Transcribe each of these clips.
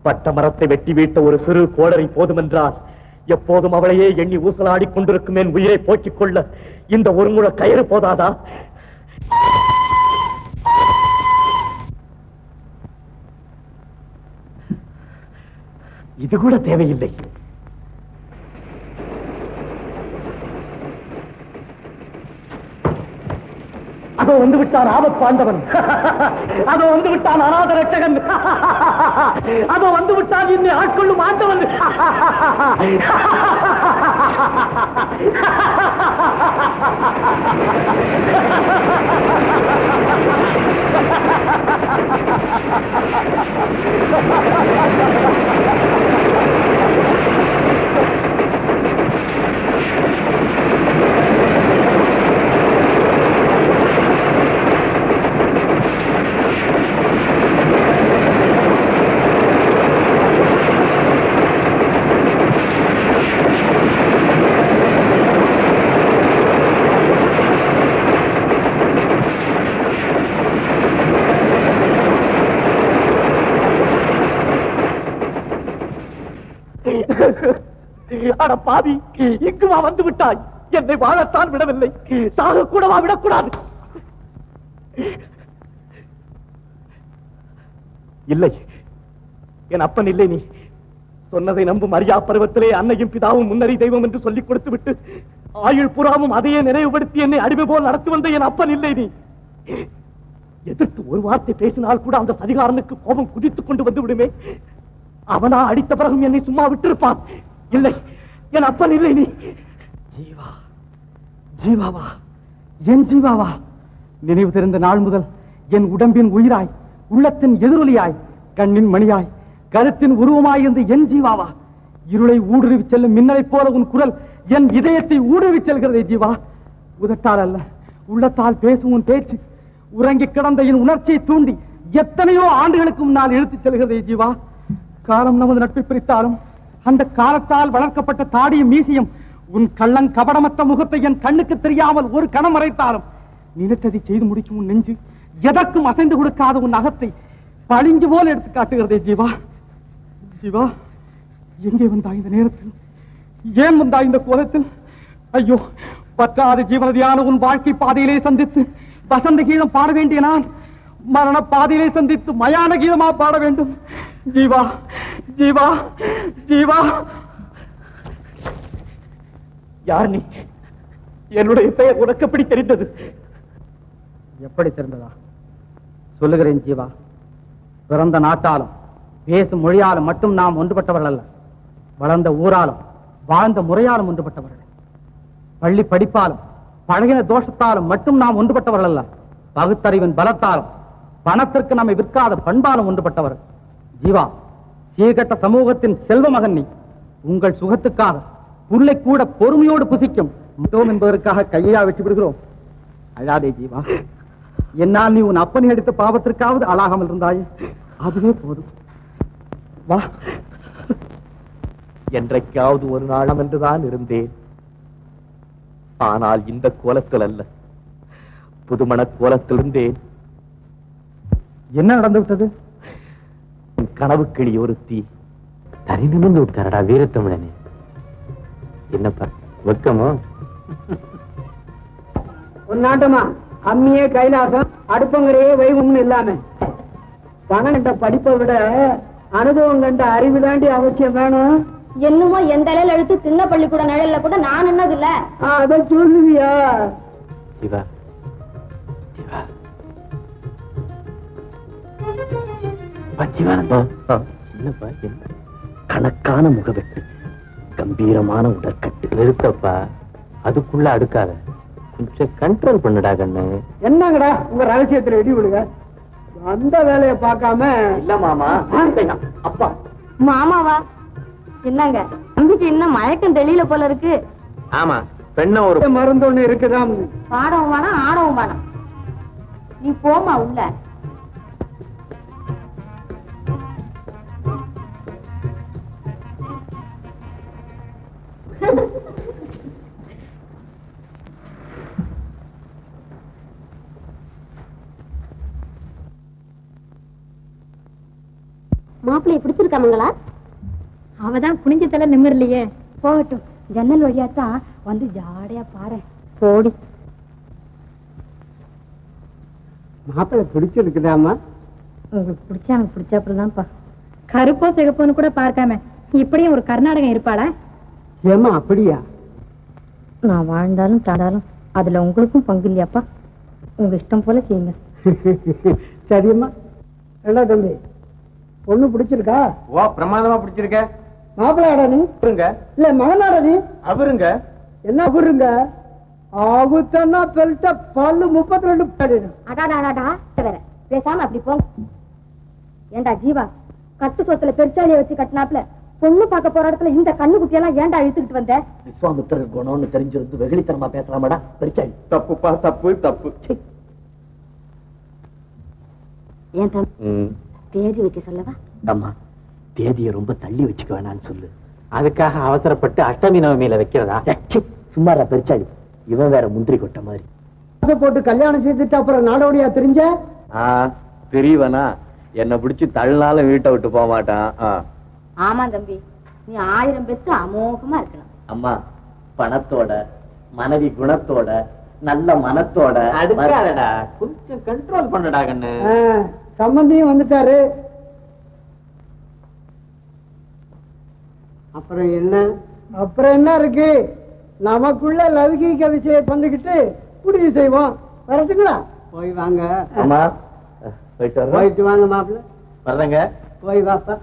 பட்ட மரத்தை வெட்டி வீட்ட ஒரு சிறு கோடரி போதுமென்றால் எப்போதும் அவளையே எண்ணி ஊசலாடி கொண்டிருக்கும் என் உயிரை போக்கிக் கொள்ள இந்த ஒரு முழ கயிறு போதாதா? இது கூட தேவையில்லை. அதோ வந்து விட்டான் ஆபத் பாண்டவன், அதோ வந்து விட்டான் அநாத ரட்சகன், அதோ வந்து விட்டான் என்னை ஆட்கொள்ளும் ஆண்டவன். அட பாவி, இங்குமா வந்து விட்டாய்? என்னை வாழத்தான் விடவில்லை, சாக கூடவா விடக்கூடாது? இல்லை, என் அப்பன் இல்லை. நீ சொன்னதை நம்பும் அறியா பருவத்திலே அன்னையும் பிதாவும் முன்னறி தெய்வம் என்று சொல்லிக் கொடுத்து விட்டு ஆயுள் புறாவும் அதையே நினைவுபடுத்தி என்னை அடிமை போல் நடத்தி வந்த என் அப்பன் இல்லை. நீ எதிர்த்து ஒரு வார்த்தை பேசினால் கூட அந்த சதிகாரனுக்கு கோபம் குதித்துக் கொண்டு வந்து விடுமே. அவனா அடித்த பிறகும் என்னை சும்மா விட்டிருப்பான். இல்லை, என் அப்பன் இல்லை. நீ ஜீவா, ஜீவாவா, என் ஜீவாவா? நினைவு தெரிந்த நாள் முதல் என் உடம்பின் உயிராய், உள்ளத்தின் எதிரொலியாய், கண்ணின் மணியாய், கருத்தின் உருவமாய் இருந்த என் ஜீவாவா? இருளை ஊடுருவி செல்லும் மின்னலை போல உன் குரல் என் இதயத்தை ஊடுருவி செல்கிறதே ஜீவா. உதட்டால் அல்ல, உள்ளத்தால் பேசும் உன் பேச்சு உறங்கி கிடந்த என் உணர்ச்சியை தூண்டி எத்தனையோ ஆண்டுகளுக்கு முன்னால் இழுத்துச் செல்கிறதே ஜீவா. காலம் நமது நட்பை பிரித்தாலும் அந்த காலத்தால் வளர்க்கப்பட்ட தாடியும் மீசியும் உன் கள்ளங் கபடமற்ற முகத்தை என் கண்ணுக்கு தெரியாமல் ஒரு கணம் மறைத்தாலும் நினைத்ததை செய்து முடிக்கும் உன் நெஞ்சு எதற்கும் அசைந்து கொடுக்காத உன் அகத்தை பளிங்கு போல் எடுத்து காட்டுகிறதே ஜீவா. ஜீவா, எங்கே வந்தாய் இந்த நேரத்தில்? ஏன் வந்தாய் இந்த கோலத்தில்? ஐயோ, பற்றாத ஜீவனதியான உன் வாழ்க்கை பாதையிலே சந்தித்து வசந்த கீதம் பாட வேண்டிய நான் மரண பாதையிலே சந்தித்து மயான கீதமா பாட வேண்டும். ஜீவா, ஜீவா, ஜீவா. யார் நீ? என்னுடைய பெயர் உனக்கு எப்படி தெரிந்தது? எப்படி தெரிந்ததா? சொல்லுகிறேன் ஜீவா. பிறந்த நாட்டாலும் பேசும் மொழியாலும் மட்டும் நாம் ஒன்றுபட்டவர்கள் அல்ல, வளர்ந்த ஊராலும் வாழ்ந்த முறையாலும் ஒன்றுபட்டவர்கள். பள்ளி படிப்பாலும் பழகின தோஷத்தாலும் மட்டும் நாம் ஒன்றுபட்டவர்கள் அல்ல, பகுத்தறிவின் பலத்தாலும் பணத்திற்கு நம்மை விற்காத பண்பாலும் ஒன்றுபட்டவர்கள். ஜீவா, சீர்கட்ட சமூகத்தின் செல்வ மகன் நீ. உங்கள் சுகத்துக்காக புல்லை கூட பொறுமையோடு புசிக்கும் என்பதற்காக கையா வெட்டி விடுகிறோம். அழாதே ஜீவா. என்னால் நீ உன் அப்பனை அடித்த பாவத்திற்காவது அழாகாமல் இருந்தாயே, அதுவே போதும். வா. என்றைக்காவது ஒரு நாளம் என்றுதான் இருந்தேன். ஆனால் இந்த கோலத்தில் அல்ல, புதுமண கோலத்தில் இருந்தேன். என்ன நடந்து விட்டது? கனவு கிளி ஒருத்தி தரை நிமிர்ந்து விட்டாரடா வீரத்தமிழனே. என்னப்பா வெக்கமோ? ஒரு நாட்டமா அம்மியே கைலாசம், அடுப்பங்கரையே வைகும்னு இல்லாம பணம் கண்ட படிப்பை விட அனுபவம் கண்ட அறிவு தாண்டி அவசியம் வேணும். என்னமோ எந்த இலையில எடுத்து சின்ன பள்ளிக்கூட நிழல்ல கூட நான் என்னது இல்ல. அத சொல்லுவியா? சிவா, சிவா, என்னப்பா? கணக்கான முகவெட்டு, கம்பீரமான உடற்கட்டு. நிறுத்தப்பா, அதுக்குள்ள அடுக்காத, கொஞ்சம் கண்ட்ரோல் பண்ணுடா கண்ணு. என்னங்கடா உங்க ரகசியத்துல இடி விடுங்க. அந்த வேலையை பார்க்காம. இல்ல மாமா, அப்பா. மாமாவா? என்னங்க தம்பிக்கு இன்னும் மயக்கம் தெளியல போல இருக்கு. ஆமா, பெண்ண ஒரு மருந்து ஒண்ணு இருக்குதான். பாடவும் வேணாம், ஆடவும் வேணாம். நீ போமா உள்ள. மாப்பிள்ளைய பிடிச்சிருக்காமங்களா? அவதான் குனிஞ்ச தலை நிமிரலையே. போகட்டும், ஜன்னல் வழியாத்தான் வந்து ஜாடையா பாரு. போடி. மாப்பிள்ளை பிடிச்சிருக்குதாமா? உங்களுக்கு பிடிச்சா எனக்கு பிடிச்சாப்புலதான்ப்பா. கருப்போ சிகப்போன்னு கூட பார்க்காம இப்படியும் ஒரு கர்நாடகம் இருப்பாளா? ஏமா அப்படியா? நான் வாழ்ந்தாலும் தாண்டாலும் அதுல உங்களுக்கும் பங்கு இல்லையாப்பா. உங்க இஷ்டம் போல செய்யுங்க. சரியம்மா. என்ன தம்பி, பொண்ணு பிடிச்சிருக்கா? ஓ, பிரமாதமா பிடிச்சிருக்க. மாப்பிள்ளையாடா நீ? இல்ல மகனாடா நீ? அவருங்க. என்ன அவருங்க? ஆகுத்தன்னா பெல்ட்ட பல்லு 32 பேடிடும். அடாடாடாடா வேற பேசாம அப்படி போங்க. ஏண்டா ஜீவா, கட்டு சொத்துல பெருச்சாலிய வச்சு கட்டினாப்ல பொண்ணு பார்க்க போற இடத்துல இந்த கண்ணு குட்டியெல்லாம் ஏன்டா இழுத்துக்கிட்டு வந்த? விஸ்வாமித்திரர் குணம்னு தெரிஞ்சிருந்து வெகுளித்தனமா பேசலாமாடா? பெருச்சாளி. தப்புப்பா, தப்பு தப்பு. ஏன் தம்பி தேதி வைக்க சொல்லவா? அம்மா, தேதியை ரொம்ப தள்ளி வச்சுக்க வேணான்னு சொல்லு. அதுக்காக அவசரப்பட்டு அஷ்டமி நவமியில வைக்கிறதா? சும்மாரா பெருச்சாளி, இவன் வேற முந்திரி கொட்ட மாதிரி. போட்டு கல்யாணம் செய்துட்டு அப்புறம் நாடோடியா தெரிஞ்ச? தெரியவனா? என்ன பிடிச்சு தள்ளினாலும் வீட்டை விட்டு போக மாட்டான். ஆமா தம்பி, நீ 1000 பெத்து அமோகமா இருக்கலாம். அம்மா, பணத்தோட மனைவி குணத்தோட நல்ல மனத்தோட அடுக்காதடா, கொஞ்சம் கண்ட்ரோல் பண்ணடா கண்ணு. சம்பந்தியும் வந்துட்டாரு. அப்புறம் என்ன இருக்கு? நமக்குள்ள லௌகீக விஷயம் வந்துகிட்டு முடிவு செய்வோம். வரட்டுங்களா? போய் வாங்க. அம்மா, போயிட்டு வாங்க மாப்பிள்ள. வர்றேங்க. போய் வாப்பா.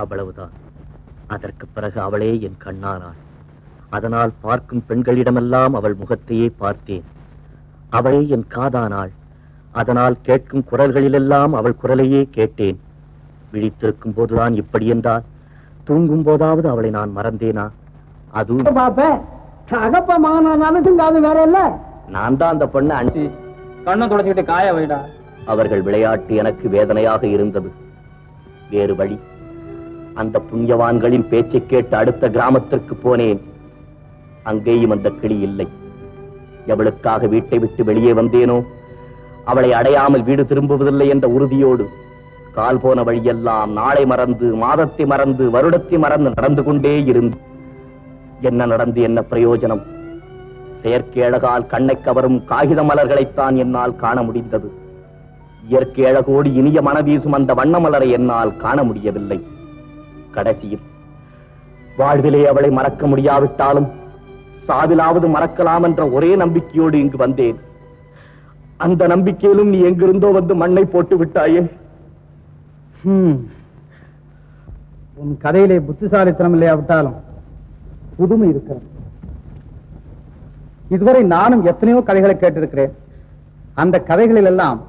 அவ்வளவுதான். அதற்கு பிறகு அவளே என் கண்ணானாள். அதனால் பார்க்கும் பெண்களிடமெல்லாம் அவள் முகத்தையே பார்த்தேன். அவளே என் காதானாள். அதனால் கேட்கும் குரல்களிலெல்லாம் அவள் குரலையே கேட்டேன். விழித்திருக்கும் போதுதான் இப்படி என்றால், தூங்கும் போதாவது அவளை நான் மறந்தேனா? அது தகப்ப மகனானாலும் அது வேற இல்ல. நான் தான் அந்த பொண்ணை அனுப்பி கண்ணை தொடச்சிக்கிட்டு காய வைடா. அவர்கள் விளையாட்டு எனக்கு வேதனையாக இருந்தது. வேறு வழி. அந்த புண்ணியவான்களின் பேச்சை கேட்டு அடுத்த கிராமத்திற்கு போனேன். அங்கேயும் அந்த கிளி இல்லை. எவளுக்காக வீட்டை விட்டு வெளியே வந்தேனோ, அவளை அடையாமல் வீடு திரும்புவதில்லை என்ற உறுதியோடு கால் போன வழியெல்லாம் நாளை மறந்து, மாதத்தை மறந்து, வருடத்தை மறந்து நடந்து கொண்டே இருந்து என்ன நடந்து என்ன பிரயோஜனம்? செயற்கை அழகால் கண்ணை கவரும் காகித மலர்களைத்தான் என்னால் காண முடிந்தது. இயற்கை அழகோடு இனிய மனவீசும் அந்த வண்ண மலரை என்னால் காண முடியவில்லை. கடைசியில் வாழ்விலே அவளை மறக்க முடியாவிட்டாலும் சாவிலாவது மறக்கலாம் என்ற ஒரே நம்பிக்கையோடு இங்கு வந்தேன். அந்த நம்பிக்கையிலும் நீ எங்கிருந்தோ வந்து மண்ணை போட்டு விட்டாயே. உன் கதையிலே புத்திசாலித்தனம் இல்லையாவிட்டாலும் புதுமை இருக்கிறது. இதுவரை நானும் எத்தனையோ கதைகளை கேட்டிருக்கிறேன். அந்த கதைகளில் எல்லாம்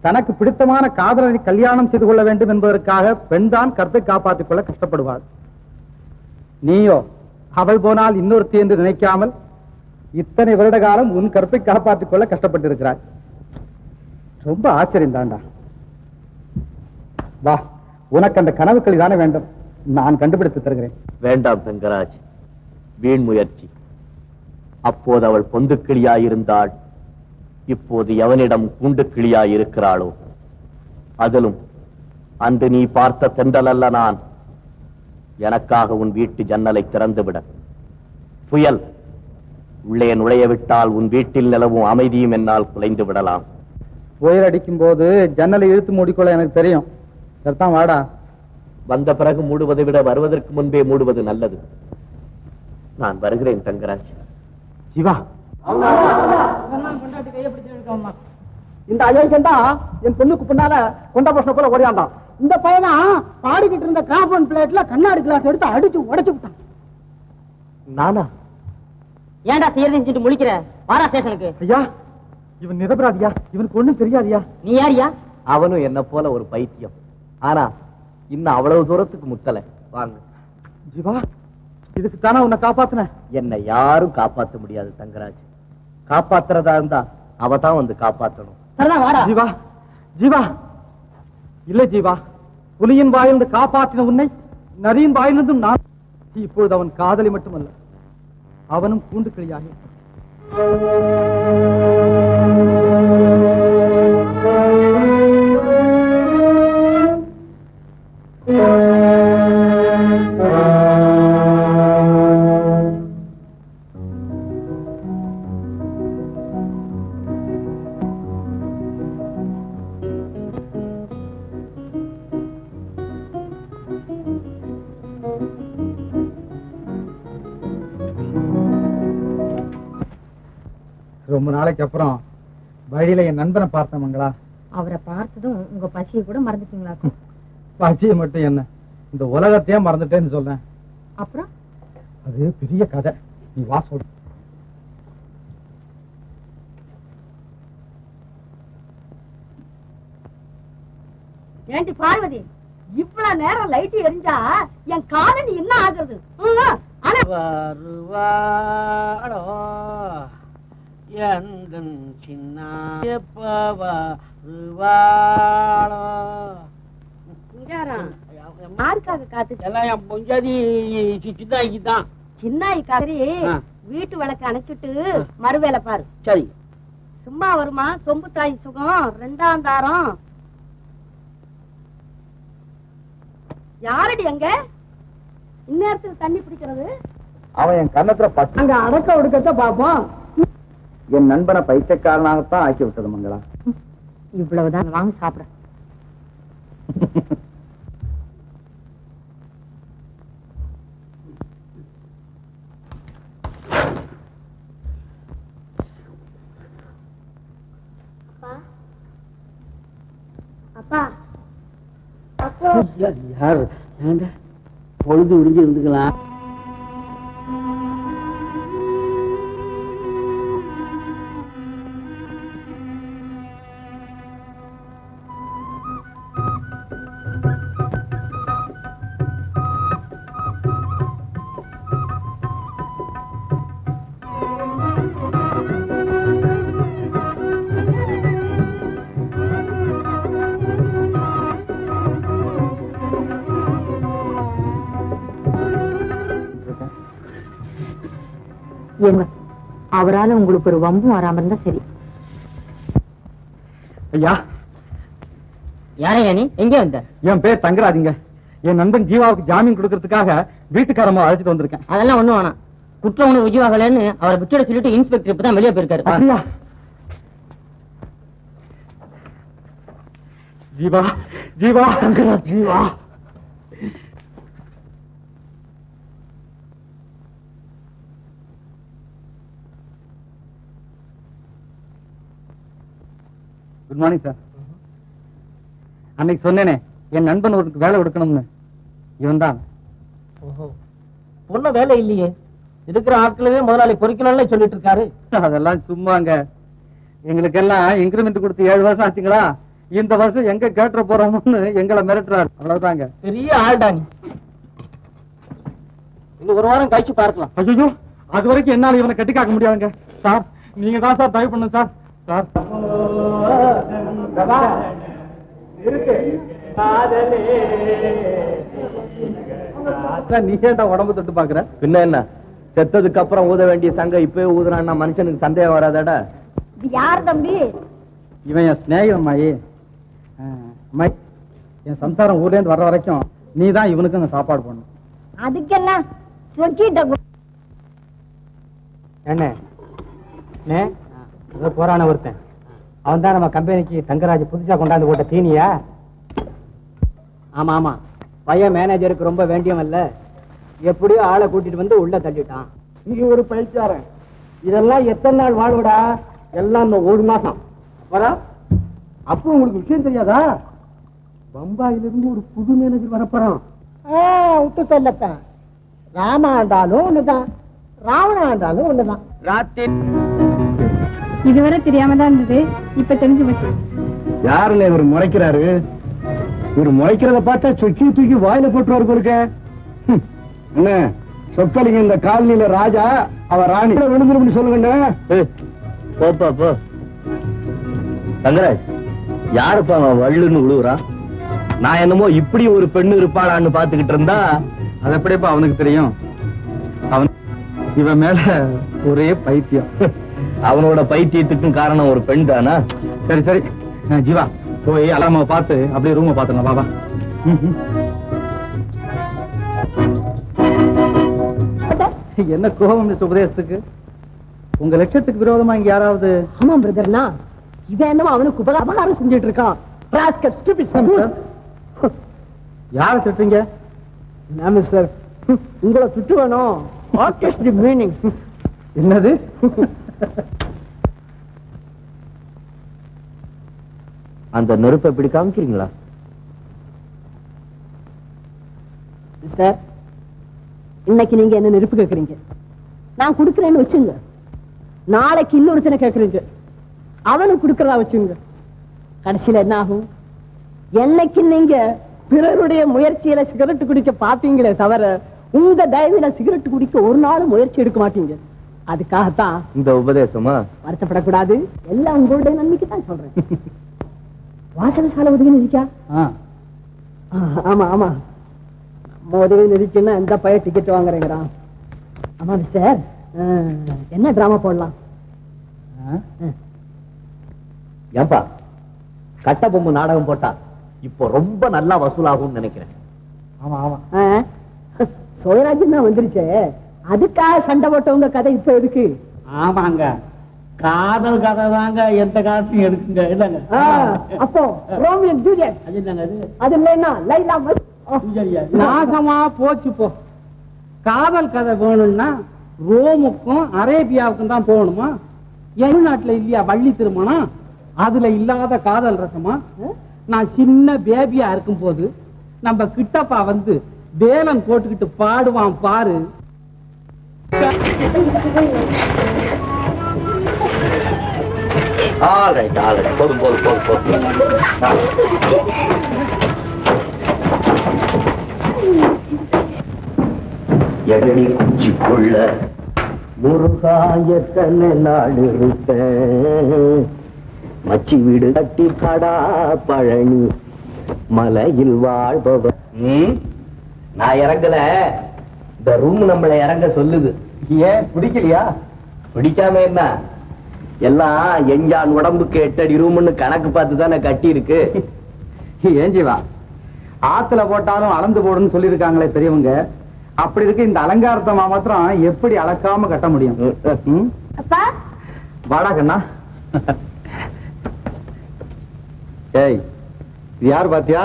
தனக்கு பிடித்தமான காதலனை கல்யாணம் செய்து கொள்ள வேண்டும் என்பதற்காக பெண்தான் கற்பை காப்பாற்றிக் கொள்ள கஷ்டப்படுவாள். நீயோ அவள் போனால் இன்னொருத்தி என்று நினைக்காமல் இத்தனை வருட காலம் உன் கற்பை காப்பாற்றிக் கொள்ள கஷ்டப்பட்டிருக்கிறாய். ரொம்ப ஆச்சரியம் தாண்டா. வா, உனக்கு அந்த கனவுக்கள் தானே வேண்டும், நான் கண்டுபிடித்து தருகிறேன். வேண்டாம் தங்கராஜ், வீண் முயற்சி. அப்போது அவள் பொந்து கிளியாயிருந்தாள். இப்போது எவனிடம் கூண்டு கிளியாயிருக்கிறாளோ? அதிலும் அன்று நீ பார்த்த தென்றல் அல்ல நான். எனக்காக உன் வீட்டு ஜன்னலை திறந்துவிட. புயல் உள்ளே நுழைய விட்டால் உன் வீட்டில் நிலவும் அமைதியும் என்னால் குலைந்து விடலாம். புயல் அடிக்கும் போது ஜன்னலை இழுத்து மூடிக்கொள்ள எனக்கு தெரியும். சரிதான், வாடா. வந்த பிறகு மூடுவதை விட வருவதற்கு முன்பே மூடுவது நல்லது. நான் வருகிறேன் தங்கராஜ். சிவா, இந்த அயோக்கியண்டா என் பொண்ணுக்கு பின்னால கொண்ட பிரச்சனை போல ஓடியாண்டான். இந்த பையனா பாடிக்கிட்டு இருந்த கார்பன் பிளேட்ல கண்ணாடி கிளாஸ் எடுத்து அடிச்சு உடைச்சு விட்டான். நானா? ஏன்டா செய்யறது முழிக்கிற? வாரா ஸ்டேஷனுக்கு. ஐயா, இவன் நிரபராதியா, இவனுக்கு ஒண்ணும் தெரியாதியா. நீ யாரியா? அவனும் என்ன போல ஒரு பைத்தியம். ஆனா இன்னும் அவ்வளவு தூரத்துக்கு முத்தல. வாங்க. ஜீவா, இதுக்கு தானே உன்னை காப்பாத்தின. என்னை யாரும் காப்பாற்ற முடியாது தங்கராஜ். காப்பாத்துறதா இருந்தா அவதான் வந்து காப்பாத்தணும். சரிதான், வாடா. ஜீவா, ஜீவா, இல்ல ஜீவா, புலியின் வாயிலிருந்து காப்பாற்றின உன்னை நரியின் வாயிலிருந்தும் நான் இப்பொழுது அவன் காதலி மட்டுமல்ல, அவனும் கூண்டு கிளியாக ரொம்ப நாளைக்கு அப்புறம் வழியில என் நண்பனை பார்த்தேன் மங்களா. அவரை பார்த்ததும் உங்க பசியை கூட மறந்துட்டீங்களாக்கும். பசியை மட்டும் என்ன, இந்த உலகத்தையே மறந்துட்டேன்னு சொல்றேன். அப்புறம் அது பெரிய கதை, நீ வா சொல்ற. ஏண்டி பார்வதி, இவ்வளவு நேரம் லைட் எரிஞ்சா என் காலனி என்ன ஆகுறது? யாருக்காக காத்து? சின்னாய்க்காரி வீட்டு விளக்கு அணைச்சிட்டு மறுவேலை பாரு. சரி. சும்மா வருமா சொம்பு தாய் சுகம் 2ஆம் தாரம். யாரடி அங்க இந்நேரத்துல தண்ணி பிடிக்கிறது? அவன் என் கன்னத்துல பட்டு அங்க அடக்க ஒடுக்கத்தை பாப்போம். என் நண்பனை பைத்தியக்காரனாகத்தான் ஆக்கி விட்டது மங்களா. இவ்வளவுதான், வாங்க சாப்பிட. அப்பா யார் பொழுது விடிஞ்சு இருந்துக்கலாம். அவரால உங்களுக்கு ஒரு வம்பும் வராம இருந்தா சரி. ஐயா, யாரையா நீ? எங்க வந்த? என் பேர் தங்கராஜுங்க. என் நண்பன் ஜீவாவுக்கு ஜாமீன் கொடுக்கறதுக்காக வீட்டுக்காரமா அழைச்சிட்டு வந்திருக்கேன். அதெல்லாம் ஒண்ணும் வேணாம். குற்ற உணர்வு உஜிவாகலன்னு அவரை விட்டுட சொல்லிட்டு இன்ஸ்பெக்டர் இப்பதான் வெளியே போயிருக்காரு. அப்படியா? Jeeva, Jeeva, Thangaraj, Jeeva. Good morning sir. அன்னைக்கு சொன்னேனே என் நண்பன் ஒரு வேலை கொடுக்கணும்னு, இவன் தான். பொண்ண வேலை இல்லையே, இருக்கிற ஆட்களவே முதலாளி பொறிக்கணும்னு சொல்லிட்டு இருக்காரு. அதெல்லாம் சும்மாங்க. எங்களுக்கெல்லாம் இன்கிரிமெண்ட் கொடுத்து 7 வருஷம் ஆச்சுங்களா. இந்த வருஷம் எங்க கேட்டுற போறோம்னு எங்களை மிரட்டுறாரு. அவ்வளவுதாங்க. பெரிய ஆள்டா நீ. இன்னும் ஒரு வாரம் கழிச்சு பார்க்கலாம். ஐயோ, அது வரைக்கும் என்னால இவனை கட்டி காக்க முடியாதுங்க சார். நீங்க தான் சார் தயவு பண்ணுங்க சார். சார் நீ ஏன்டா உடம்பு தொட்டு பாக்குற? பின்ன என்ன, செத்ததுக்கு அப்புறம் ஊத வேண்டிய சங்க இப்பவே ஊதுறான்னா மனுஷனுக்கு சந்தேகம் வராதடா. யார் தம்பி? இவன் என் ஸ்நேகிதன் அம்மாயி. அம்மாயி, என் சம்சாரம் ஊர்ல இருந்து வர்ற வரைக்கும் நீ தான் இவனுக்கு அங்க சாப்பாடு போடணும். அதுக்கு என்ன சொக்கிட்ட என்ன போறான ஒருத்தன், அவன் தான் நம்ம கம்பெனிக்கு தங்கராஜ் புதுசா கொண்டாந்து போட்ட தீனியா? ஆமா ஆமா, பையன் மேனேஜருக்கு ரொம்ப வேண்டியவன் இல்ல, எப்படியோ ஆளை கூட்டிட்டு வந்து உள்ள தள்ளிட்டான். நீ ஒரு பயிற்சியாரன், இதெல்லாம் எத்தனை நாள் வாழ்வுடா? எல்லாம் இந்த 1 மாசம் வரா. அப்போ உங்களுக்கு விஷயம் தெரியாதா? பம்பாயிலிருந்து ஒரு புது மேனேஜர் வரப்போறான். விட்டு சொல்லத்தான். ராமா ஆண்டாலும் ஒண்ணுதான், ராவணா ஆண்டாலும் ஒண்ணுதான். இதுவரை தெரியாம தான் இருந்தது, இப்ப தெரிஞ்சு போச்சு. யாருல இவர் முறைக்கிறாரு? இவர் முறைக்கிறத பார்த்தா சொக்கி தூக்கி வாயில போட்டுவாரு போருக்க. என்ன சொக்கலிங்க இந்த காலனியில ராஜா, அவ ராணி விழுந்துரும் சொல்லுங்க. போப்பா போ. தங்கராஜ், யாருப்பா அவன் வள்ளுன்னு விழுவுறான்? நான் என்னமோ இப்படி ஒரு பெண்ணு இருப்பாளான்னு பாத்துக்கிட்டு இருந்தா. அது எப்படிப்பா அவனுக்கு தெரியும்? அவன் இவன் மேல ஒரே பைத்தியம். அவனோட பைத்தியத்துக்கும் காரணம் ஒரு பெண் தானா? சரி சரி ஜீவா, போய் அலாமாவை பார்த்து அப்படியே ரூமை பாத்துங்க பாபா. என்ன கோபம் உபதேசத்துக்கு? உங்க லட்சத்துக்கு விரோதமா இங்க யாராவது? ஆமா பிரதர்னா, இவன் என்னவோ அவனுக்கு உபகாரம் செஞ்சுட்டு இருக்கான். யார திட்டுறீங்க? என்ன மிஸ்டர், உங்களை திட்டு வேணும். மீனிங் என்னது? அந்த நெருப்பை எப்படி காமிக்கிறீங்களா? மிஸ்டர், இன்னைக்கு நீங்க என்ன நெருப்பு கேக்குறீங்க, நான் கொடுக்கறேன்னு வச்சுங்க. நாளைக்கு இன்னொருத்தனை கேக்குறீங்க, அவனுக்கு கொடுக்கறதா வச்சுங்க. கடைசியில என்ன ஆகும்? என்னைக்கு நீங்க பிறருடைய முயற்சியில சிகரெட் குடிக்க பாப்பீங்களே தவிர உங்க தயவுல சிகரெட் குடிக்க ஒரு நாளும் முயற்சி எடுக்க மாட்டீங்க. அதுக்காகத்தான் இந்த உபதேசமா? வருத்தப்படக்கூடாது, எல்லாம் உங்களுடைய நன்மைக்கு தான் சொல்றேன். வாசக சாலை உதவி நிதிக்கா? ஆமா ஆமா, நம்ம உதவி நிதிக்குன்னா எந்த பைய டிக்கெட் வாங்குறேங்கிறான். ஆமா மிஸ்டர், என்ன டிராமா போடலாம்? ஏன்பா, கட்ட பொம்மை நாடகம் போட்டா இப்போ ரொம்ப நல்லா வசூலாகும்னு நினைக்கிறேன். ஆமா ஆமா, சோழராஜன் தான் வந்துருச்சே, அதுக்காக சண்டை போட்டவங்க கதை இப்ப எதுக்கு? ஆமாங்க, காதல் கதை தாங்க எந்த காலத்தையும் எடுக்குங்க. இல்லங்க அப்போ ரோமியன் ஜூலியட் அது இல்லங்க, அது இல்லைன்னா லைலா நாசமா போச்சு போ. காதல் கதை வேணும்னா ரோமுக்கும் அரேபியாவுக்கும் தான் போகணுமா? தமிழ்நாட்டுல இல்லையா வள்ளி திருமணம்? அதுல இல்லாத காதல் ரசமா? நான் சின்ன பேபியா இருக்கும் போது நம்ம கிட்டப்பா வந்து வேலன் போட்டுக்கிட்டு பாடுவான் பாரு. போதும் போதும் போதும் போதும். எடடி குச்சிக்குள்ள முருகாயத்தனை நாடு இருக்க, மச்சி வீடு கட்டி கடா பழனி மலையில் வாழ்பவர். நான் இறங்கல, இந்த ரூம் நம்மளை இறங்க சொல்லுது. ஏன் பிடிக்கலையா? பிடிக்காம என்ன, எல்லாம் எஞ்சான் உடம்புக்கு 8 அடி ரூம்னு கணக்கு பார்த்து தானே கட்டி இருக்கு. ஏன் ஜீவா, ஆத்துல போட்டாலும் அளந்து போடுன்னு சொல்லியிருக்காங்களே பெரியவங்க. அப்படி இருக்கு இந்த அலங்காரத்தை மாத்திரம் எப்படி அளக்காம கட்ட முடியும்? அப்பா வாடா கண்ணா. ஏய், இது யாரு பாத்தியா?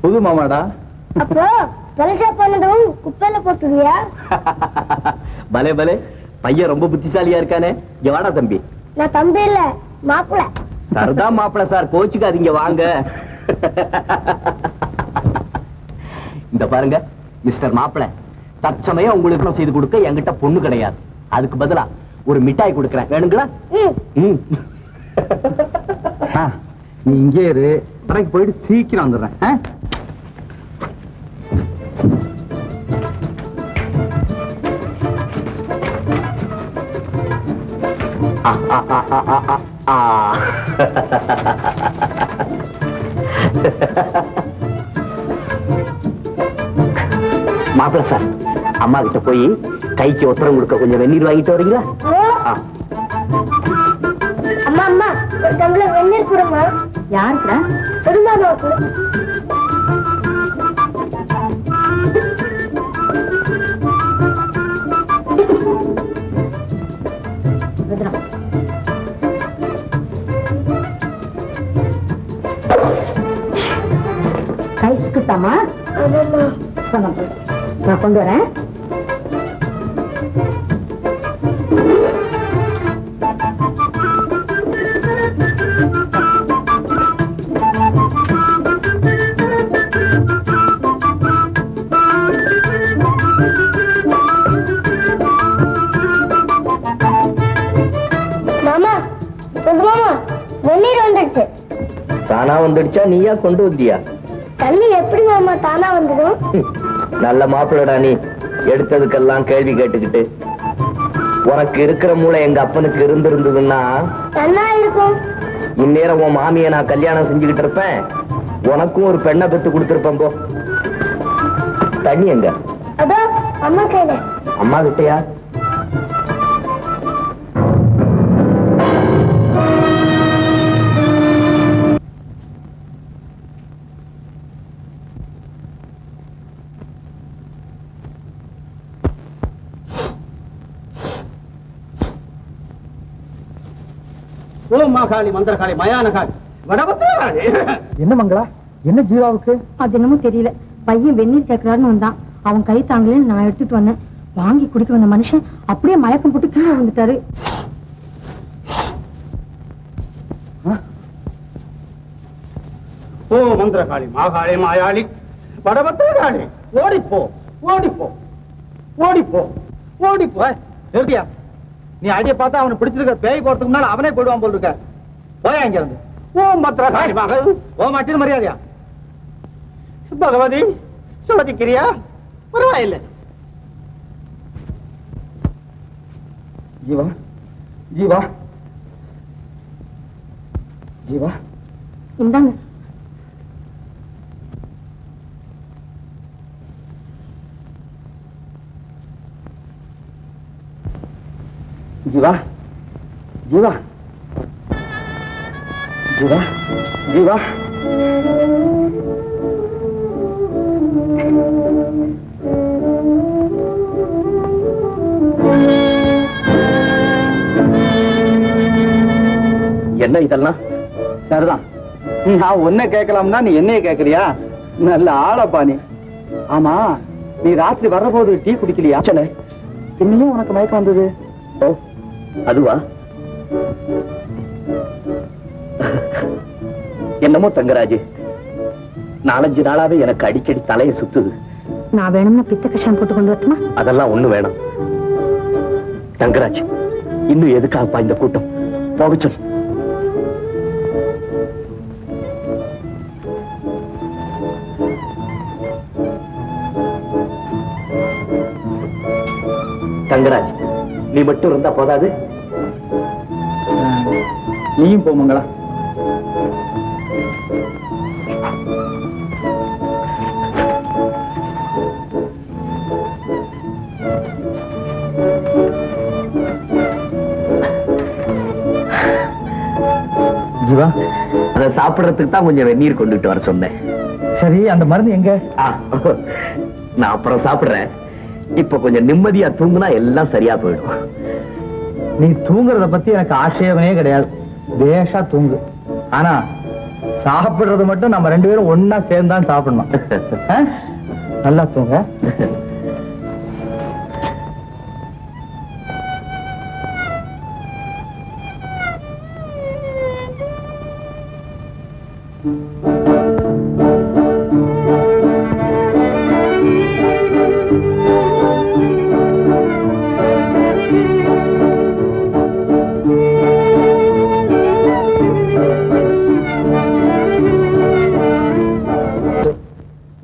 புது மாமாடா. அப்போ பரிசா பண்ணதும் குப்பையில போட்டுருவியா? பலே பலே, பையன் ரொம்ப புத்திசாலியா இருக்கானே. இங்க வாடா தம்பி. நான் தம்பி இல்ல, மாப்பிள. சரதா மாப்பிள சார், கோச்சுக்காதீங்க வாங்க. இந்த பாருங்க மிஸ்டர் மாப்பிள, தற்சமயம் உங்களுக்கு செய்து கொடுக்க என்கிட்ட பொண்ணு கிடையாது. அதுக்கு பதிலா ஒரு மிட்டாய் கொடுக்கறேன், வேணுங்களா? நீ இங்கே இரு, கடைக்கு போயிட்டு சீக்கிரம் வந்துடுறேன். மாப்பிள சார், அம்மா கிட்ட போய் கைக்கு ஒத்தரம் கொடுக்க கொஞ்சம் வெந்நீர் வாங்கிட்டு வரீங்களா? அம்மா அம்மா, ஒரு டம்ளர் வெந்நீர் கொடுமா. யாருக்குடா? பெருமாளுக்கு. கைக்குத்தாமா? நான் கொண்டு வரேன். மாமா, மாமா, வெந்நீர் வந்துடுச்சு. தானா வந்துடுச்சா, நீயா கொண்டு வந்தியா? தண்ணி எப்படி மாமா தானா வந்துடும்? நல்ல மாப்பிள்ளடா நீ, எடுத்ததுக்கெல்லாம் கேள்வி கேட்டுக்கிட்டு. உனக்கு இருக்கிற மூளை எங்க அப்பனுக்கு இருந்திருந்ததுன்னா தன்னா இருக்கும். இந்நேரம் உன் மாமியை நான் கல்யாணம் செஞ்சுக்கிட்டு இருப்பேன். உனக்கும் ஒரு பெண்ணை பெத்து கொடுத்திருப்பேன் போ. தண்ணி எங்க? அதோ அம்மா கையில. அம்மா கிட்டயா? ஓம் மாகாளி மந்திரகாளி மயானகாளி வடபத்திரகாளி. என்ன மங்களா, என்ன ஜீவாவுக்கு? அது என்னமோ தெரியல, பையன் வெந்நீர் கேட்கிறாருன்னு வந்தான். அவன் கை தாங்கலன்னு நான் எடுத்துட்டு வந்தேன். வாங்கி குடிக்க வந்த மனுஷன் அப்படியே மயக்கம் போட்டு கீழே வந்துட்டாரு. ஓ மந்திரகாளி மாகாளி மாயாளி வடபத்திரகாளி, ஓடிப்போ ஓடிப்போ ஓடிப்போ ஓடிப்போ. நிறுத்தியா, நீ அடிய பார்த்தா அவனை பிடிச்சிருக்க பேய் போறதுக்கு முன்னால அவனே போடுவான் போல் இருக்க. போயா இங்க இருந்து. ஓம் பத்திரகாளி மகள். ஓ மாட்டின் மரியாதையா? பகவதி சோதிக்கிறியா? பரவாயில்லை. ஜீவா ஜீவா ஜீவா, இந்தாங்க. ஜீவா ஜீவா ஜீவா ஜீவா. என்ன இதெல்லாம்? சரிதான், நான் உன்னை கேட்கலாம்னா நீ என்னைய கேட்கறியா? நல்ல ஆளப்பா நீ. ஆமா, நீ ராத்திரி வர்றபோது டீ குடிக்கலையா? இன்னும் உனக்கு மயக்கம் வந்தது? ஓ அதுவா? என்னமோ தங்கராஜ், 4-5 நாளாவே எனக்கு அடிக்கடி தலையை சுத்துது. நான் வேணும்னா பித்த கஷாயம் போட்டு கொண்டு வரட்டுமா? அதெல்லாம் ஒண்ணு வேணும். தங்கராஜ், இன்னும் எதுக்காகப்பா இந்த கூட்டம்? போக சொல்லு. தங்கராஜ், நீ மட்டும் இருந்தா போதாது? நீயும் போ மங்களா. ஜீவா, அதை சாப்பிடறதுக்கு தான் கொஞ்சம் வெந்நீர் கொண்டுட்டு வர சொன்னேன். சரி, அந்த மருந்து எங்க? நான் அப்புறம் சாப்பிடுறேன். இப்ப கொஞ்சம் நிம்மதியா தூங்குனா எல்லாம் சரியா போயிடும். நீ தூங்குறத பத்தி எனக்கு ஆட்சேபமே கிடையாது. பேஷா தூங்கு. ஆனா சாப்பிடுறது மட்டும் நம்ம 2 பேரும் ஒன்னா சேர்ந்தான் சாப்பிடணும். நல்லா தூங்க.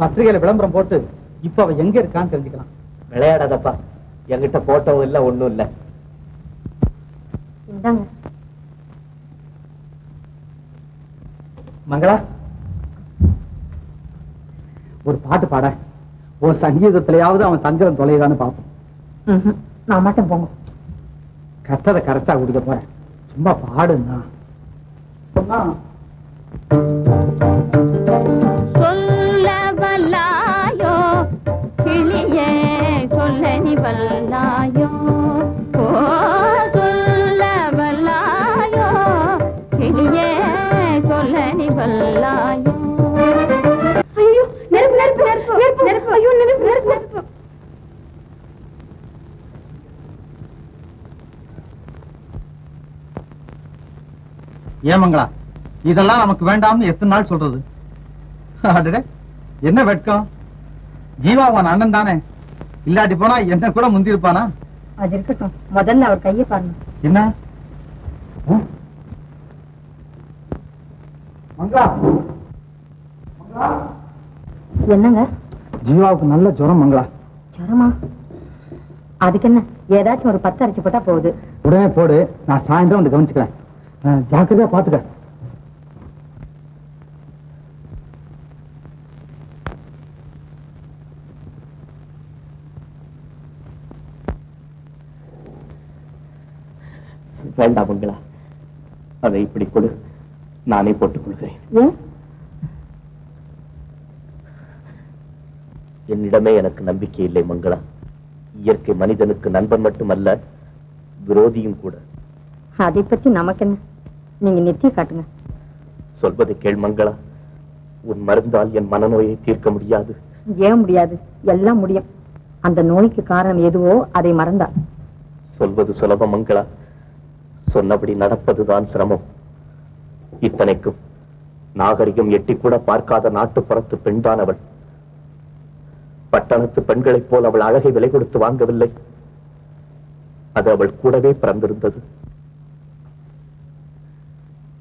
பத்திரிகையில விளம்பரம் போட்டு இப்ப அவ எங்க இருக்கான்னு தெரிஞ்சுக்கலாம். விளையாடாதப்பா, என்கிட்ட போட்டோவும் இல்ல ஒண்ணும் இல்ல. இந்தாங்க. மங்களா, ஒரு பாட்டு பாட. உன் சங்கீதத்திலேயாவது அவன் சஞ்சலம் தொலைதான்னு பார்ப்போம். நான் மட்டும் போங்க. கற்றதை கரைச்சா குடிக்க போறேன். சும்மா பாடுன்னா. சொல்ல வல்லாயோ கிளியே, சொல்ல நீ வல்லாயோ. ஓ சொல்ல வல்லாயோ கிளியே, சொல்ல நீ வல்லாயோ. ஐயோ, நெருப்பு நெருப்பு நெருப்பு நெருப்பு நெருப்பு. ஐயோ, நெருப்பு நெருப்பு நெருப்பு. ஏன் மங்களா, இதெல்லாம் நமக்கு வேண்டாம்னு எத்தனை நாள் சொல்றது? என்ன வெட்கம்? ஜீவா உன் அண்ணன் தானே, இல்லாட்டி போனா என்ன கூட முந்தி இருப்பானா? அது இருக்கட்டும், முதல்ல அவர் கையை பாருங்க. என்ன மங்களா? என்னங்க? ஜீவாவுக்கு நல்ல ஜுரம் மங்களா. ஜுரமா? அதுக்கு என்ன, ஏதாச்சும் ஒரு 10 அரைச்சு போட்டா போகுது. உடனே போடு, நான் சாயந்தரம் வந்து கவனிச்சுக்கிறேன். ஜாக்கிரதையா பாத்துக்க. வேண்டாம் மங்களா, அதை இப்படி கொடு, நானே போட்டுக் கொள்கிறேன். என்னிடமே எனக்கு நம்பிக்கை இல்லை மங்களா. இயற்கை மனிதனுக்கு நண்பன் மட்டுமல்ல, விரோதியும் கூட. அதை பத்தி நமக்கு என்ன, நீங்க நெத்திய காட்டுங்க. சொல்வதை கேள் மங்களா, உன் மருந்தால் என் மனநோயை தீர்க்க முடியாது. ஏன் முடியாது? எல்லாம் முடியும். அந்த நோய்க்கு காரணம் எதுவோ அதை மறந்தா. சொல்வது சுலபம் மங்களா, சொன்னபடி நடப்பதுதான் சிரமம். இத்தனைக்கும் நாகரிகம் எட்டி கூட பார்க்காத நாட்டுப்புறத்து பெண்தான் அவள். பட்டணத்து பெண்களைப் போல் அவள் அழகை விலை கொடுத்து வாங்கவில்லை. அது அவள் கூடவே பிறந்திருந்தது.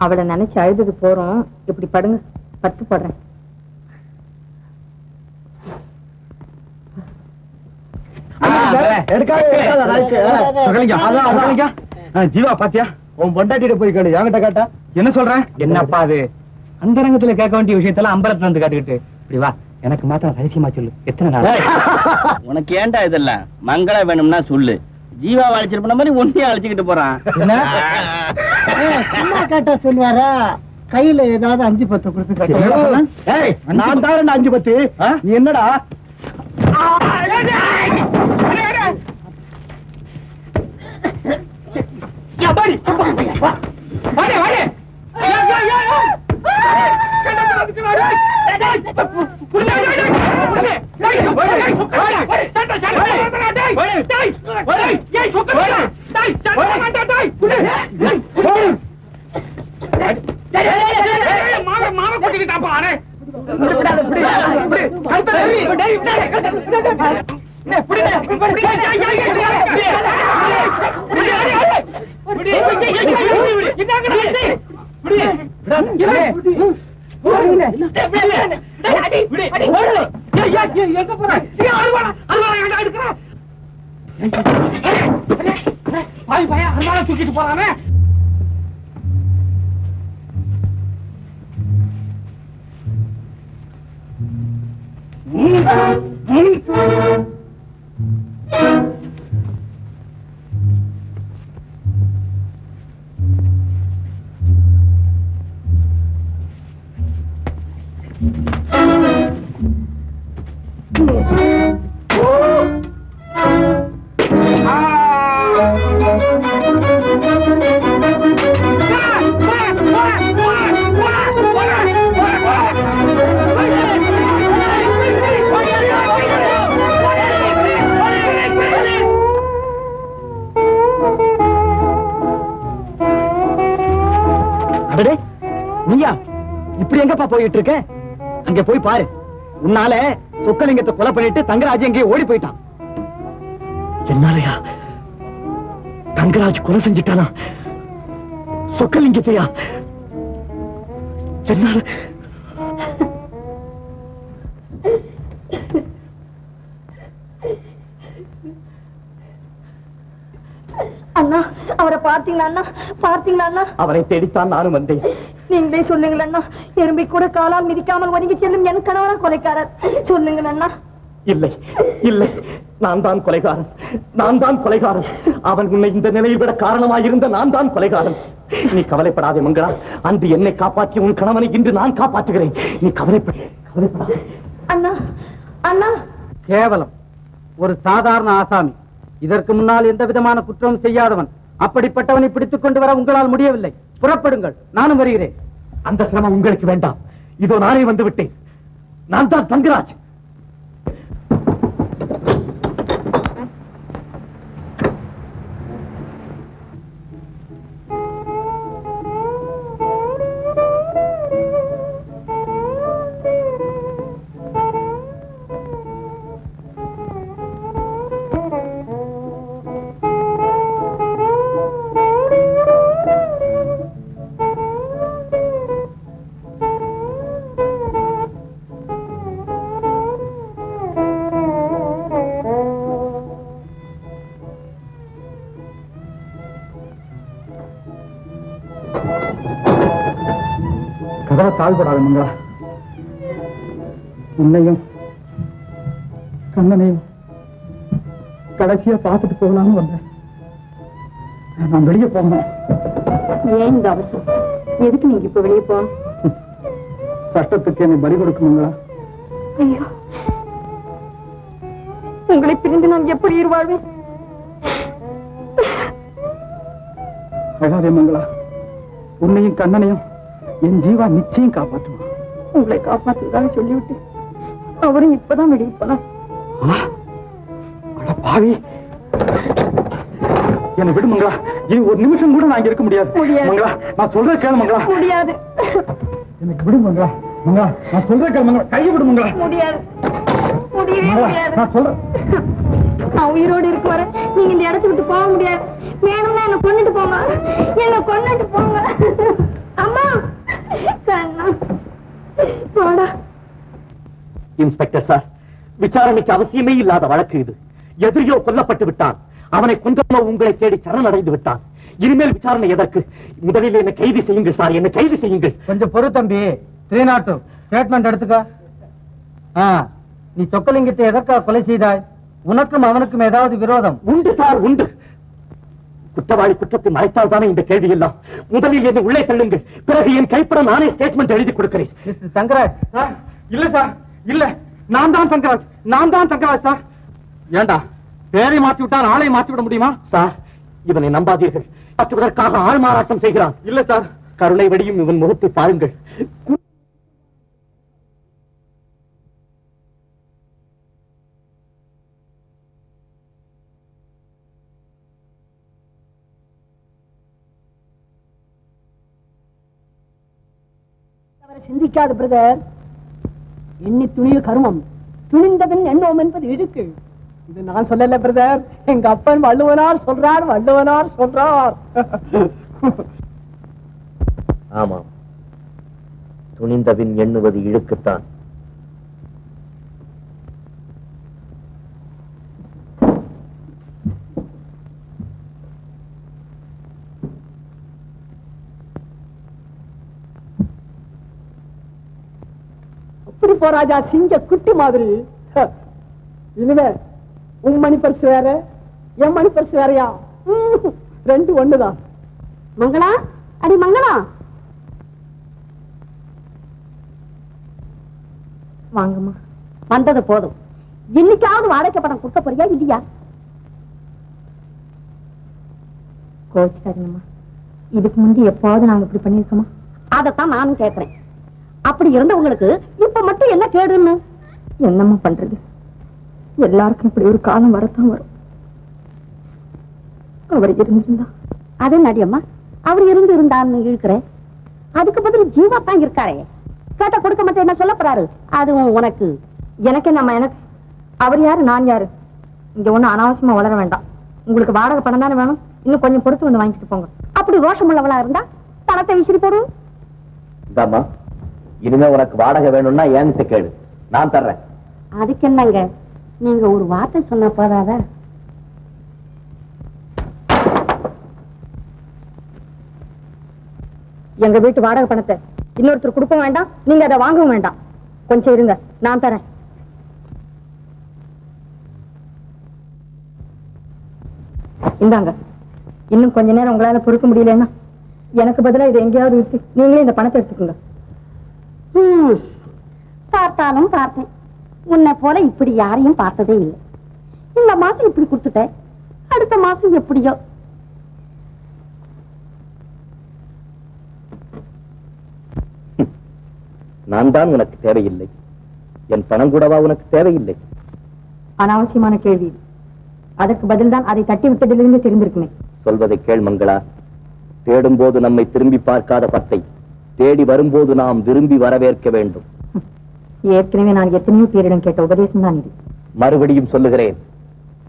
அவளை நினைச்சு அழுது போறோம். இப்படி படுங்க, பத்து போடுறேன். ஜீவா பாத்தியா, உன் பொண்டாட்டிட்டு போய் கேளு, என்கிட்ட கேட்டா என்ன சொல்றேன்? என்னப்பா அது அந்தரங்கத்துல கேட்க வேண்டிய விஷயத்தெல்லாம் அம்பலத்துல வந்து கேட்டுக்கிட்டு இப்படி வா, எனக்கு மாத்திரம் ரகசியமா சொல்லு. எத்தனை நாள் உனக்கு ஏண்டா இதெல்லாம்? மங்களா வேணும்னா சொல்லு. ஜீவா அழைச்சிருப்ப மாதிரி ஒன்னையே அழைச்சிக்கிட்டு போறான். அம்மா கேட்டா சொல்லுவாரா? கையில ஏதாவது 5-10 கொடுத்து நான் தான் 5-10. நீ என்னடா தூக்கிட்டு போறானே. நீயா இப்படி எங்கப்பா போயிட்டு இருக்க? அங்க போய் பாரு, உன்னால சொக்கலிங்கத்தை கொலை பண்ணிட்டு தங்கராஜ் எங்கேயே ஓடி போயிட்டான். என்னாலயா? தங்கராஜ் கொலை செஞ்சுட்டானா? சொக்கலிங்கத்தையா? என்னால? அண்ணா, அவரை பார்த்தீங்களா அண்ணா? பார்த்தீங்களா அண்ணா? அவரை தேடித்தான் நானும் வந்தேன். நீங்களே சொல்லுங்கள் அண்ணா. எறும்பை கூட காலால் மிதிக்காமல் ஒதுங்கி செல்லும் என் கணவனா கொலைக்காரர்? சொல்லுங்கள் அண்ணா. இல்லை இல்லை, நான் தான் கொலைகாரன், நான் தான் கொலைகாரன். அவன் உன்னை இந்த நிலையில் விட காரணமாயிருந்த நான் தான் கொலைகாரன். நீ கவலைப்படாதே மங்களா, அன்று என்னை காப்பாற்றிய உன் கணவனை இன்று நான் காப்பாற்றுகிறேன். நீ கவலைப்படாதே. அண்ணா அண்ணா, கேவலம் ஒரு சாதாரண ஆசாமி, இதற்கு முன்னால் எந்த விதமான குற்றமும் செய்யாதவன். அப்படிப்பட்டவனை பிடித்துக் கொண்டு வர உங்களால் முடியவில்லை. புறப்படுங்கள், நானும் வருகிறேன். அந்த சிரமம் உங்களுக்கு வேண்டாம். இதோ நானே வந்து விட்டேன். நான் தான் தங்கராஜ். கதவை தாழ்படாத மங்களா, உன்னையும் கண்ணனையும் கடைசியா பார்த்துட்டு போகலான்னு வந்தேன். நான் வெளியே போகணும். ஏன் இந்த அவசரம்? எதுக்கு நீங்க இப்ப வெளியே போகணும்? சட்டத்துக்கு என்னை பலி கொடுக்குங்களா? ஐயோ, உங்களை பிரிந்து நான் எப்படி இருவாழ்வேன்? அழாதே மங்களா, உன்னையும் கண்ணனையும் என் ஜீவா நிச்சயம் காப்பாற்றுவான். உங்களை காப்பாற்றுவதாக சொல்லிவிட்டு அவரும் இப்பதான் வெளியே போனார். பாவி, என்னை விடு மங்களா. இனி ஒரு நிமிஷம் கூட நான் இங்க இருக்க முடியாது. மங்களா, நான் சொல்றேன் கேளு மங்களா. முடியாது. எனக்கு விடு மங்களா. மங்களா, நான் சொல்றேன் கேளு மங்களா. கையை விடு மங்களா. முடியாது, முடியவே முடியாது. நான் சொல்றேன். நான் உயிரோடு இருக்க வர நீங்க இந்த இடத்தை விட்டு போக முடியாது. வேணும்னா என்ன கொண்டுட்டு போங்க, என்ன கொண்டுட்டு போங்க. அம்மா, கண்ணா, போடா. இன்ஸ்பெக்டர் சார், விசாரணைக்கு அவசியமே இல்லாத வழக்கு இது. எதிரியோ கொல்லப்பட்டு விட்டான். அவனை கொன்றவனோ உங்களை தேடி சரணடைந்து விட்டான். இனிமேல் விசாரணை எதற்கு? முதலில் என்ன கைது செய்யுங்கள் சார், என்ன கைது செய்யுங்கள். கொஞ்சம் பொறு தம்பி. 302 ஸ்டேட்மெண்ட் எடுத்துக்க. நீ சொக்கலிங்கத்தை எதற்காக கொலை செய்தாய்? உனக்கும் அவனுக்கும் ஏதாவது விரோதம்? உண்டு சார், உண்டு. குற்றவாளி குற்றத்தை மறைத்தால் தானே இந்த கேள்வி எல்லாம். முதலில் என்னை உள்ளே தள்ளுங்கள், பிறகு என் கைப்பட நானே ஸ்டேட்மெண்ட் எழுதி கொடுக்கிறேன். Mister Thangaraj sir. இல்ல சார், இல்ல, நான் தான் தங்கராஜ், நான் தான் தங்கராஜ் சார். ஏண்டா பேரை மாற்றி விட்டால் ஆளை மாற்றி விட முடியுமா சார்? இவனை நம்பாதீர்கள். மாற்றுவதற்காக ஆள் மாறாட்டம் செய்கிறான். இல்ல சார், கருணை வெடியும் இவன் முகத்தை பாருங்கள். சிந்திக்காத பிரதர். எண்ணி துணிய கருமம், துணிந்தவன் எண்ணோம் என்பது இருக்கு. இது நான் சொல்லல பிரதர், எங்க அப்பன் வள்ளுவனார் சொல்றார், வள்ளுவனார் சொல்றார். ஆமாம், துணிந்தவின் எண்ணுவது இழுக்குத்தான். அப்படி போராஜா, சிங்க குட்டி மாதிரி. இனிமே உன் மணி பரிசு வேற, என் மணி பரிசு வேறையா? ரெண்டு ஒண்ணுதான். மங்களா, அடி மங்களா, வாங்கம்மா. வந்தது போதும். இன்னைக்காவது வாடகை படம் கொடுக்க போறியா இல்லையா? கோச்சுக்காதீங்கம்மா, இதுக்கு முந்தி எப்பாவது நாங்க இப்படி பண்ணிருக்கோமா? அதைத்தான் நானும் கேட்கிறேன். அப்படி இருந்தவங்களுக்கு இப்ப மட்டும் என்ன கேடுன்னு? என்னம்மா பண்றது, எல்லாருக்கும் இப்படி ஒரு காலம் வரத்தான் வரும். அவர் இருந்திருந்தா. அதே நடியம்மா, அவர் இருந்தான்னு இழுக்கிறேன். அதுக்கு பதில் ஜீவா தான் இருக்காரே. கேட்ட கொடுக்க மாட்டேன் என்ன சொல்ல போறாரு? அதுவும் உனக்கு. எனக்கு என்னம்மா, எனக்கு அவர் யாரு நான் யாரு? இங்க ஒண்ணு அனாவசியமா வளர வேண்டாம். உங்களுக்கு வாடகை பணம் தானே வேணும், இன்னும் கொஞ்சம் பொறுத்து வந்து வாங்கிட்டு போங்க. அப்படி ரோஷம் உள்ளவளா இருந்தா பணத்தை விசிறி போடுவோம். இதாம்மா, இனிமே உனக்கு வாடகை வேணும்னா என்கிட்ட கேளு, நான் தர்றேன். அதுக்கு என்னங்க, நீங்க ஒரு வார்த்தை சொன்ன போதாத? எங்க வீட்டு வாடகை பணத்தை இன்னொருத்தர் கொடுக்க வேண்டாம், நீங்க அதை வாங்கவும் வேண்டாம். கொஞ்சம் இருங்க, நான் தரேன். இந்தாங்க. இன்னும் கொஞ்ச நேரம் உங்களால பொறுக்க முடியலன்னா எனக்கு பதிலா இதை எங்கேயாவது விட்டு நீங்களே இந்த பணத்தை எடுத்துக்கோங்க. பார்த்தாலும் பார்த்தேன், உன்னை போல இப்படி யாரையும் பார்த்ததே இல்லை. இந்த மாசம் இப்படி கொடுத்துட்ட, அடுத்த மாசம் எப்படியோ. நான் தான் உனக்கு தேவையில்லை, என் பணம் கூடவா உனக்கு தேவையில்லை? அனாவசியமான கேள்வி. அதற்கு பதில்தான் அதை தட்டி விட்டதிலிருந்து தெரிந்திருக்குமே. சொல்வதை கேள் மங்களா. தேடும் போது நம்மை திரும்பி பார்க்காத பத்தை தேடி வரும்போது நாம் விரும்பி வரவேற்க வேண்டும். ஏற்கனவே நான் எத்தனையோ பேரிடம் கேட்ட உபதேசம் தான் இது. மறுபடியும் சொல்லுகிறேன்,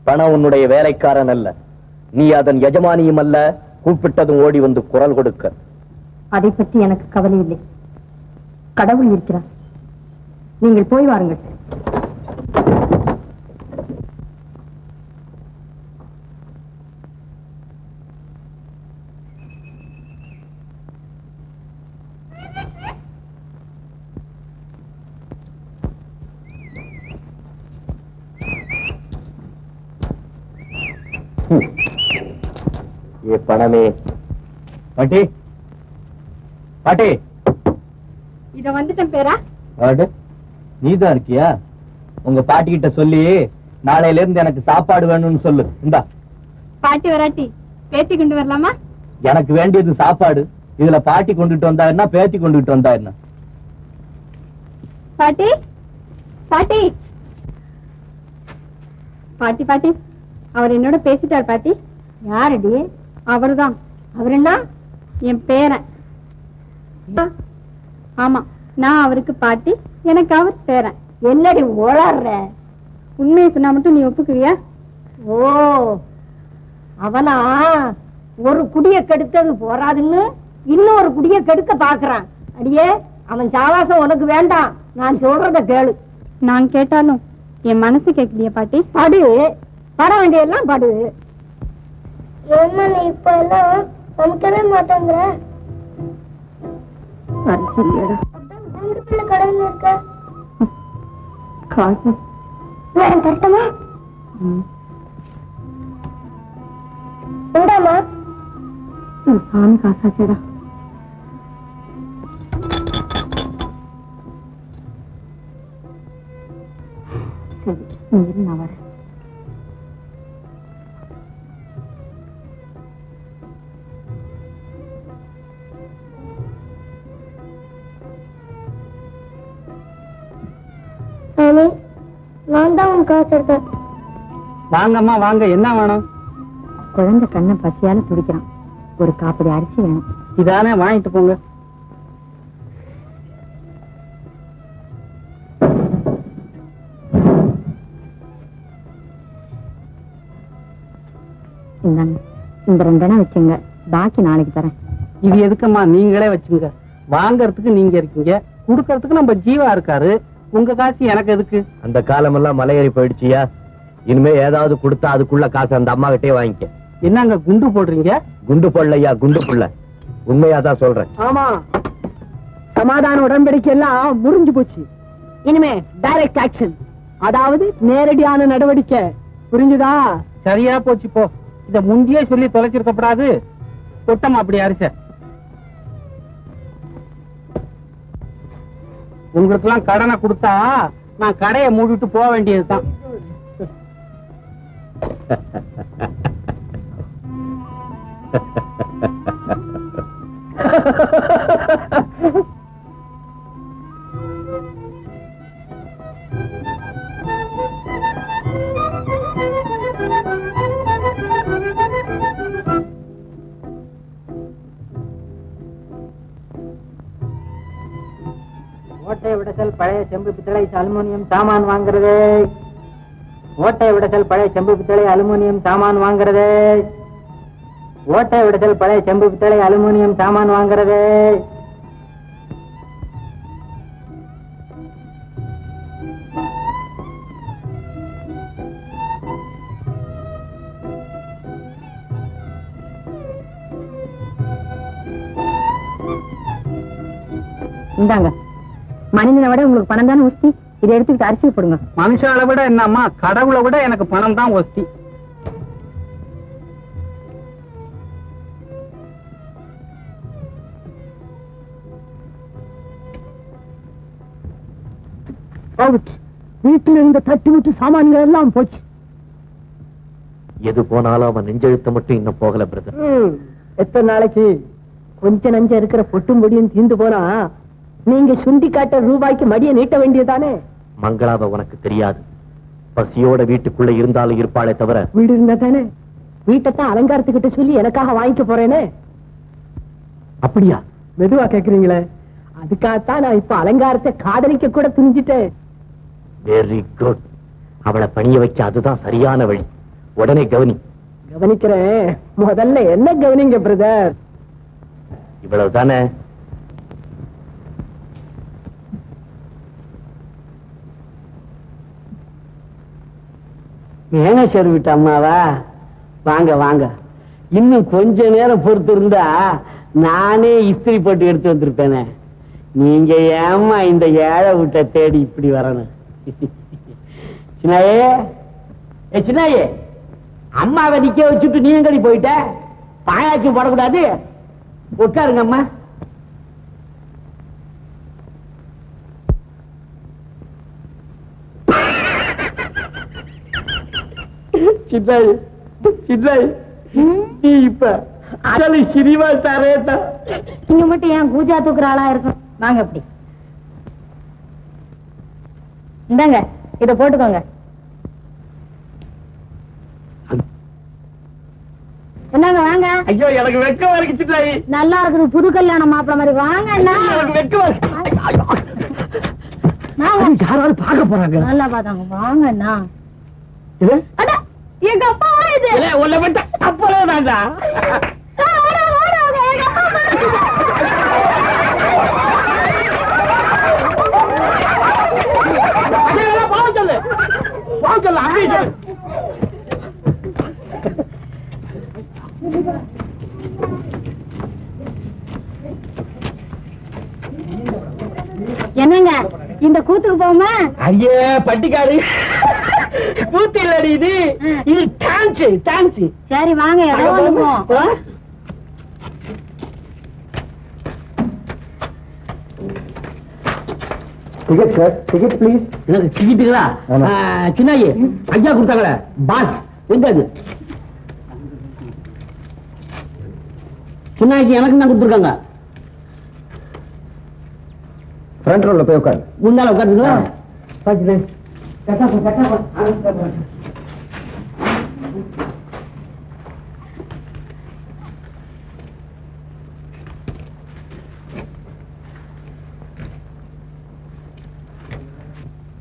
பணம் உன்னுடைய வேலைக்காரன் அல்ல, நீ அதன் எஜமானியும் அல்ல. கூப்பிட்டதும் ஓடி வந்து குரல் கொடுக்க. அதை பற்றி எனக்கு கவலை இல்லை. கடவுள் இருக்கிறார். நீங்கள் போய் வாருங்கள். ஏ பணமே. பாட்டி பாட்டி, இத வந்துட்டேன் பேரா. நீதான் இருக்கியா? உங்க பாட்டி கிட்ட சொல்லி நாளையில இருந்து எனக்கு சாப்பாடு வேணும்னு சொல்லு. இந்தா. பாட்டி வராட்டி பேத்தி கொண்டு வரலாமா? எனக்கு வேண்டியது சாப்பாடு. இதுல பாட்டி கொண்டுட்டு வந்தா என்ன, பேத்தி கொண்டுட்டு வந்தா என்ன? பாட்டி பாட்டி பாட்டி பாட்டி, அவர் என்னோட பேசிட்டார் பாட்டி. யாரடி? அவர்தான். அவர் என்ன? என் பேரன். ஆமா, நான் அவருக்கு பாட்டி, எனக்கு அவர் பேரன். என்னடி ஓடாடுற? உண்மையை சொன்னா மட்டும் நீ ஒப்புக்குவியா? ஓ, அவனா ஒரு குடிய கெடுத்தது போராதுன்னு இன்னொரு குடிய கெடுக்க பாக்குறான். அடியே, அவன் சாவாசம் உனக்கு வேண்டாம். நான் சொல்றத கேளு. நான் கேட்டாலும் என் மனசு கேட்கலையே பாட்டி. படு, பட வேண்டியெல்லாம் படு. இப்ப எல்லாம் சமைக்கவே மாட்டேங்கிற. கடவுள் இருக்க காசு தட்டமா உண்டாமா? சாமி காசாச்சேடா. சரி, நீ இரு, நான் வரேன். நான் தான் உன் காசு எடுத்தேன். வாங்கம்மா வாங்க, என்ன வேணும்? குழந்தை கண்ணை பசியால துடிக்கிறான். ஒரு காப்படி அரிசி வேணும். இதானே, வாங்கிட்டு போங்க. இந்தாங்க, இந்த 2 வச்சுங்க, பாக்கி நாளைக்கு தரேன். இது எதுக்கம்மா? நீங்களே வச்சுங்க. வாங்கறதுக்கு நீங்க இருக்கீங்க, குடுக்கறதுக்கு நம்ம ஜீவா இருக்காரு. உங்க காசு எனக்கு எதுக்கு? அந்த காலமெல்லாம் மலையேறி போயிடுச்சியா? இனிமே ஏதாவது கொடுத்தா அதுக்குள்ள காசு அந்த அம்மா கிட்டே வாங்கிக்க. என்னங்க குண்டு போடுறீங்க? குண்டு போடலையா, குண்டு புள்ள. உண்மையாதான் சொல்றேன். ஆமா, சமாதான உடன்படிக்கை எல்லாம் முடிஞ்சு போச்சு. இனிமே டைரக்ட் ஆக்ஷன், அதாவது நேரடியான நடவடிக்கை. புரிஞ்சுதா? சரியா போச்சு போ. இத முந்தியே சொல்லி தொலைச்சிருக்கப்படாது. கொட்டமா அப்படி அரிச. உங்களுக்கு எல்லாம் கடனை கொடுத்தா நான் கடையை மூடிட்டு போக வேண்டியதுதான். ஓட்டை விடசல் பழைய செம்பு பித்தளை அலுமினியம் சாமான் வாங்குறது. ஓட்டை விடசல் பழைய செம்பு பித்தளை அலுமினியம் சாமான் வாங்குறது. ஓட்டை விடசல் பழைய செம்பு பித்தளை அலுமினியம் சாமான் வாங்குறது. இந்தாங்க, மனிதனை விட உங்களுக்கு பணம் தானே உஸ்தி. இதை எடுத்துக்கிட்டு அரிசி போடுங்க. மனுஷால விட என்னம்மா, கடவுளை விட எனக்கு பணம் தான் ஒஸ்தி. வீட்டுல இருந்த தட்டி விட்டு சாமான்கள் எல்லாம் போச்சு. எது போனாலும் அவன் நெஞ்செழுத்த மட்டும் இன்னும் போகல பிரதர். எத்தனை நாளைக்கு? கொஞ்ச நஞ்ச இருக்கிற பொட்டும் பொடியும் தீந்து போனா நீங்க சுண்டி காட்ட ரூபாய்க்கு மடியை நீட்ட வேண்டியதானே? மங்களாவை உனக்கு தெரியாது. பசியோட வீட்டுக்குள்ள இருந்தாலும் இருப்பாளே தவிர. வீடு இருந்தா தானே. வீட்டைத்தான் அலங்காரத்துக்கிட்ட சொல்லி எனக்காக வாங்கிக்க போறேனே. அப்படியா? மெதுவா கேக்குறீங்களே, அதுக்காகத்தான் நான் இப்ப அலங்காரத்தை காதலிக்க கூட துணிஞ்சிட்டேன். Very good. அவளை பணிய வைக்க அதுதான் சரியான வழி. உடனே கவனி. கவனிக்கிறேன். முதல்ல என்ன கவனிங்க பிரதர்? இவ்வளவு தானே. மேனேஜர் வீட்டு அம்மாவா? வாங்க வாங்க. இன்னும் கொஞ்ச நேரம் பொறுத்து இருந்தா நானே இஸ்திரி போட்டு எடுத்து வந்திருப்பேனே. நீங்க ஏமா இந்த ஏழை வீட்டை தேடி இப்படி வரணும்? சின்னாயே, சின்னாயே, அம்மாவை நிக்க வச்சுட்டு நீ எங்கடி போயிட்ட? பாயாச்சும் போடக்கூடாது. உட்காருங்க அம்மா. சின்னாய் சின்னாய் நீ இப்ப அசலி சினிமா தரேட்டா. நீங்க மட்டும் ஏன் கூஜா தூக்குற ஆளா இருக்கும்? வாங்க அப்படி இந்தாங்க, இத போட்டுக்கோங்க. என்னங்க வாங்க. ஐயோ எனக்கு வெக்கமா இருக்கு சின்னாய். நல்லா இருக்குது, புது கல்யாண மாப்பிள்ள மாதிரி. வாங்க அண்ணா. எனக்கு வெக்கமா இருக்கு. யாராவது பார்க்க போறாங்க. நல்லா பாத்தாங்க. வாங்க அண்ணா. இது அட எங்க அப்பா வருது. இல்ல உள்ள விட்ட அப்பளே வேண்டாம். எங்க அப்பா வருது. பாவச்சொல்லு பாவச்சொல்லு அப்படியே சொல்லு. என்னங்க இந்த கூத்துக்கு போமா? ஐயே பட்டிக்காரி கூத்து இல்லடி இது. இது டான்ஸ் டான்ஸ். சரி வாங்க, ஏதோ ஒண்ணு போவோம். Ticket sir, ticket please. எனக்கு டிக்கெட்டுங்களா? சின்னாயி ஐயா கொடுத்தாங்களே பாஸ், எங்க அது? சின்னாய்க்கு எனக்கு தான் கொடுத்துருக்காங்க. ஃப்ரண்ட் ரோல போய் உட்காரு. முன்னால உட்காந்துங்களா?